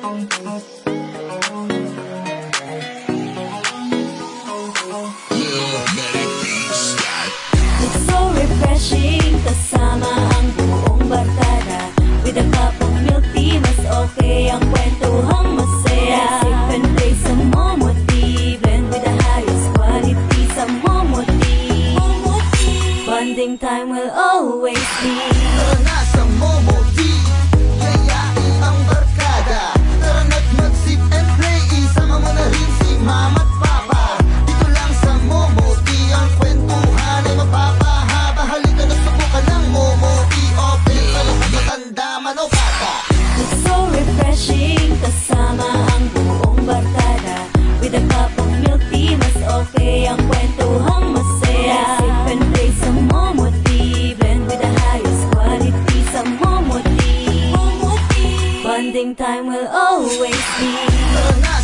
It's so refreshing kasama ang buong barkada. With a cup of milk tea, mas okay ang kwentuhang masaya. Sip and play sa Momo Tea, blend with the highest quality sa Momo Tea. Bonding time will always be. Tara na sa Momo Tea, yayain ang barkada. Tara na't mag-sip and play, isama mo na rin si mama at papa. Dito lang sa Momo Tea, ang kwentuhan ay mapapahaba. Halika na subukan ng Momo Tea, open pa lang sa matanda man o bata. It's so refreshing kasama ang buong barkada. With a cup of milk tea, mas okay ang kwentuhang masaya. Sip and play sa Momo Tea, blend with the highest quality sa Momo Tea. Bonding time will always be. Tara na